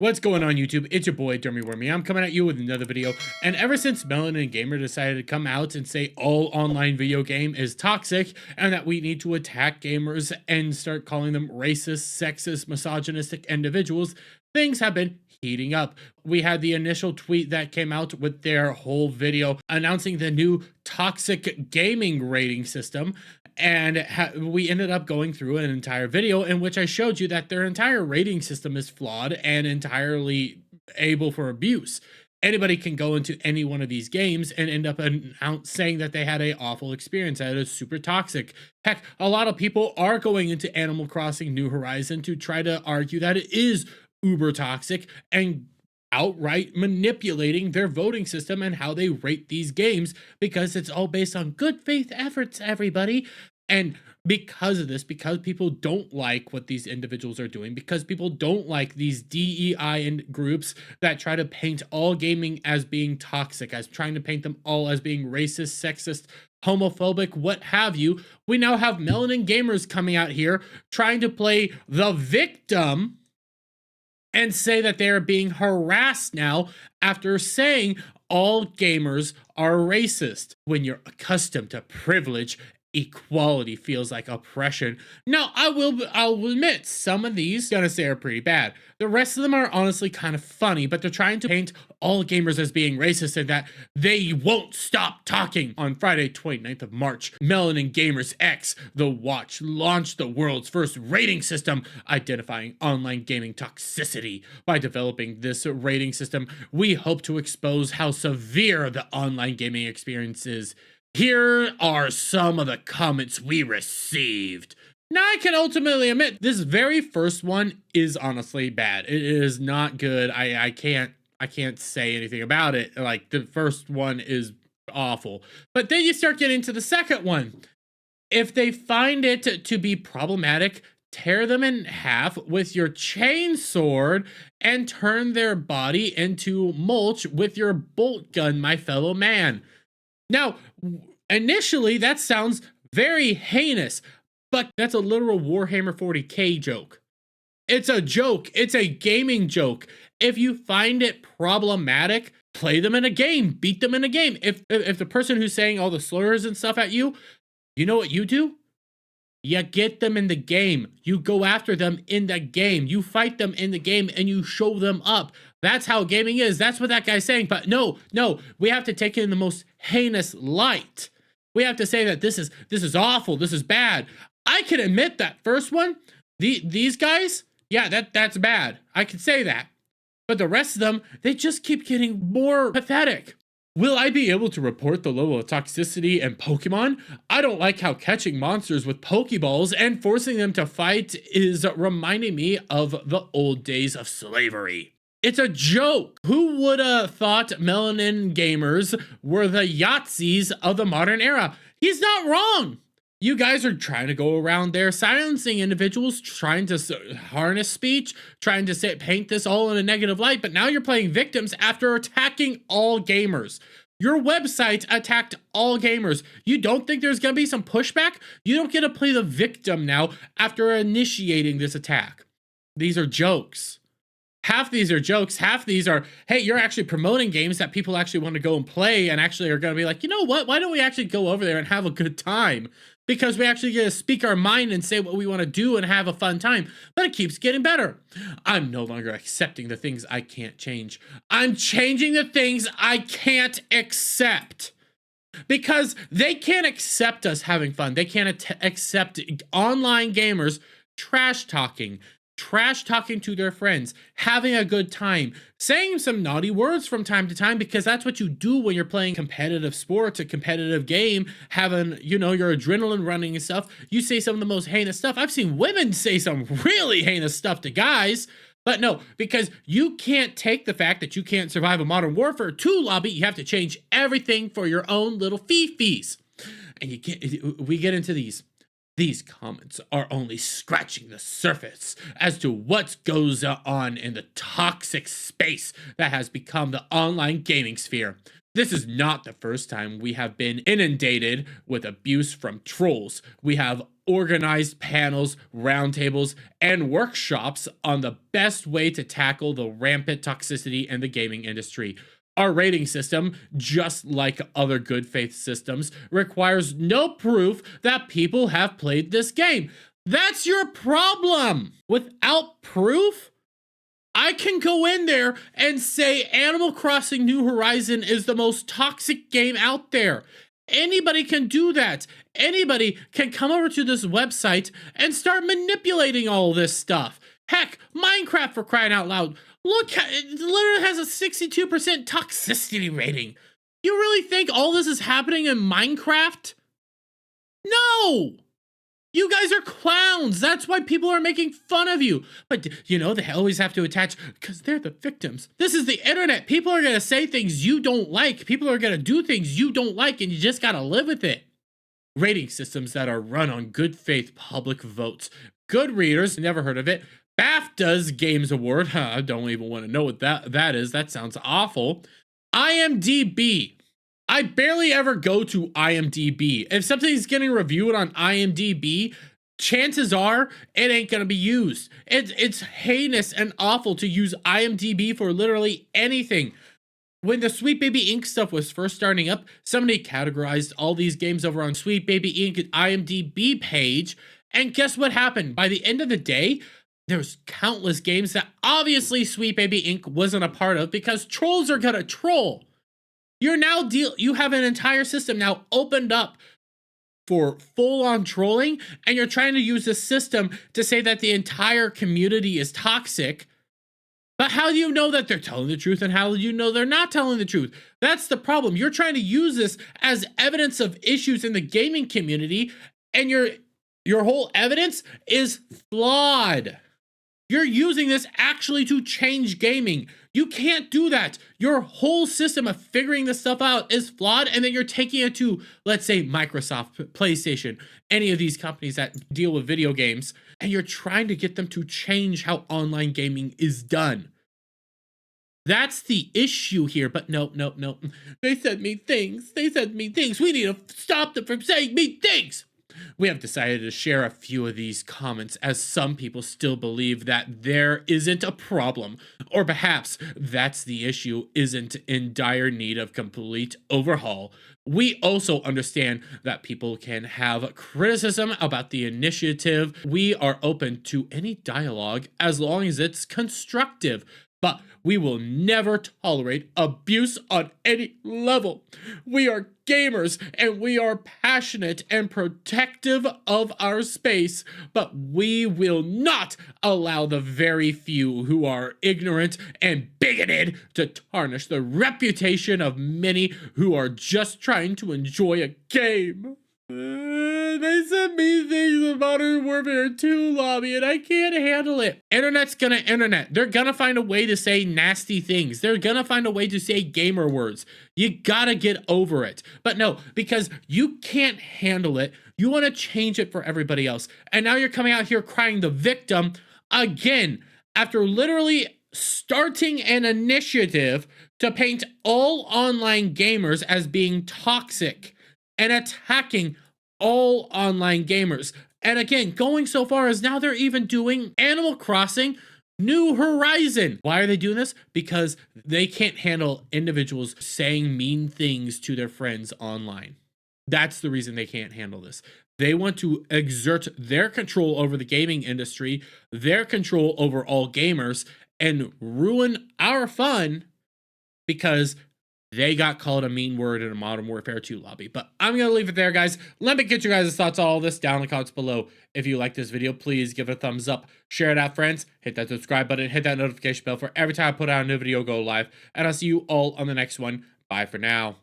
What's going on YouTube? It's your boy Dermy Wormy. I'm coming at you with another video. And ever since Melanin Gamer decided to come out and say all online video game is toxic and that we need to attack gamers and start calling them racist, sexist, misogynistic individuals, things have been heating up. We had the initial tweet that came out with their whole video announcing the new toxic gaming rating system. And we ended up going through an entire video in which I showed you that their entire rating system is flawed and entirely able for abuse. Anybody can go into any one of these games and end up saying that they had an awful experience, that it is super toxic. Heck, a lot of people are going into Animal Crossing New Horizon to try to argue that it is uber toxic and outright manipulating their voting system and how they rate these games, because it's all based on good faith efforts, everybody. And because of this, because people don't like what these individuals are doing, because people don't like these DEI and groups that try to paint all gaming as being toxic, as trying to paint them all as being racist, sexist, homophobic, what have you, we now have Melanin Gamers coming out here trying to play the victim and say that they are being harassed now after saying all gamers are racist. When you're accustomed to privilege, equality feels like oppression. Now, I'll admit, some of these, gonna say, are pretty bad. The rest of them are honestly kind of funny, but they're trying to paint all gamers as being racist and that they won't stop talking. On Friday, 29th of March, Melanin Gamers X, The Watch, launched the world's first rating system identifying online gaming toxicity. By developing this rating system, we hope to expose how severe the online gaming experience is. Here are some of the comments we received. Now, I can ultimately admit this very first one is honestly bad. It is not good. I can't say anything about it. Like, the first one is awful. But then you start getting to the second one. If they find it to be problematic, tear them in half with your chain sword and turn their body into mulch with your bolt gun, my fellow man. Now, initially, that sounds very heinous, but that's a literal Warhammer 40k joke. It's a joke. It's a gaming joke. If you find it problematic, play them in a game. Beat them in a game. If the person who's saying all the slurs and stuff at you, you know what you do? You get them in the game. You go after them in the game. You fight them in the game and you show them up. That's how gaming is. That's what that guy's saying. But no, we have to take it in the most heinous light. We have to say that this is awful. This is bad. I can admit that first one, these guys, yeah, that's bad. I can say that. But the rest of them, they just keep getting more pathetic. Will I be able to report the level of toxicity in Pokemon? I don't like how catching monsters with Pokeballs and forcing them to fight is reminding me of the old days of slavery. It's a joke. Who would have thought Melanin Gamers were the Yahtzees of the modern era? He's not wrong. You guys are trying to go around there silencing individuals, trying to harness speech, trying to paint this all in a negative light, but now you're playing victims after attacking all gamers. Your website attacked all gamers. You don't think there's going to be some pushback? You don't get to play the victim now after initiating this attack. These are jokes. Half these are jokes, half these are, hey, you're actually promoting games that people actually want to go and play and actually are going to be like, you know what, why don't we actually go over there and have a good time? Because we actually get to speak our mind and say what we want to do and have a fun time. But it keeps getting better. I'm no longer accepting the things I can't change. I'm changing the things I can't accept. Because they can't accept us having fun. They can't accept online gamers trash talking to their friends, having a good time, saying some naughty words from time to time, because that's what you do when you're playing competitive sports, a competitive game, having, you know, your adrenaline running and stuff. You say some of the most heinous stuff. I've seen women say some really heinous stuff to guys. But no, because you can't take the fact that you can't survive a Modern Warfare 2 lobby. You have to change everything for your own little fifis. And we get into these. These comments are only scratching the surface as to what goes on in the toxic space that has become the online gaming sphere. This is not the first time we have been inundated with abuse from trolls. We have organized panels, roundtables, and workshops on the best way to tackle the rampant toxicity in the gaming industry. Our rating system, just like other good faith systems, requires no proof that people have played this game. That's your problem. Without proof, I can go in there and say Animal Crossing New Horizon is the most toxic game out there. Anybody can do that. Anybody can come over to this website and start manipulating all this stuff. Heck, Minecraft, for crying out loud. Look, it literally has a 62% toxicity rating. You really think all this is happening in Minecraft? No! You guys are clowns. That's why people are making fun of you. But, you know, they always have to attach, because they're the victims. This is the internet. People are going to say things you don't like. People are going to do things you don't like, and you just got to live with it. Rating systems that are run on good faith public votes. Good readers, never heard of it. BAFTA's Games Award. I don't even want to know what that is. That sounds awful. IMDb. I barely ever go to IMDb. If something's getting reviewed on IMDb, chances are it ain't gonna be used. It's heinous and awful to use IMDb for literally anything. When the Sweet Baby Inc. stuff was first starting up, somebody categorized all these games over on Sweet Baby Inc. IMDb page, and guess what happened? By the end of the day, there's countless games that obviously Sweet Baby Inc. wasn't a part of because trolls are gonna troll. You have an entire system now opened up for full-on trolling, and you're trying to use this system to say that the entire community is toxic. But how do you know that they're telling the truth, and how do you know they're not telling the truth? That's the problem. You're trying to use this as evidence of issues in the gaming community, and your whole evidence is flawed. You're using this actually to change gaming. You can't do that. Your whole system of figuring this stuff out is flawed, and then you're taking it to, let's say, Microsoft, PlayStation, any of these companies that deal with video games, and you're trying to get them to change how online gaming is done. That's the issue here, but no. They said mean things. We need to stop them from saying mean things. We have decided to share a few of these comments as some people still believe that there isn't a problem, or perhaps that's the issue isn't in dire need of complete overhaul. We also understand that people can have criticism about the initiative. We are open to any dialogue as long as it's constructive. But we will never tolerate abuse on any level. We are gamers, and we are passionate and protective of our space, but we will not allow the very few who are ignorant and bigoted to tarnish the reputation of many who are just trying to enjoy a game. They sent me things of Modern Warfare 2 lobby, and I can't handle it. Internet's gonna internet. They're gonna find a way to say nasty things. They're gonna find a way to say gamer words. You gotta get over it. But no, because you can't handle it, you wanna change it for everybody else. And now you're coming out here crying the victim again, after literally starting an initiative to paint all online gamers as being toxic and attacking all online gamers. And again, going so far as now they're even doing Animal Crossing New Horizon. Why are they doing this? Because they can't handle individuals saying mean things to their friends online. That's the reason they can't handle this. They want to exert their control over the gaming industry, their control over all gamers, and ruin our fun because they got called a mean word in a Modern Warfare 2 lobby. But I'm going to leave it there, guys. Let me get your guys' thoughts on all this down in the comments below. If you like this video, please give it a thumbs up. Share it out, friends. Hit that subscribe button. Hit that notification bell for every time I put out a new video go live. And I'll see you all on the next one. Bye for now.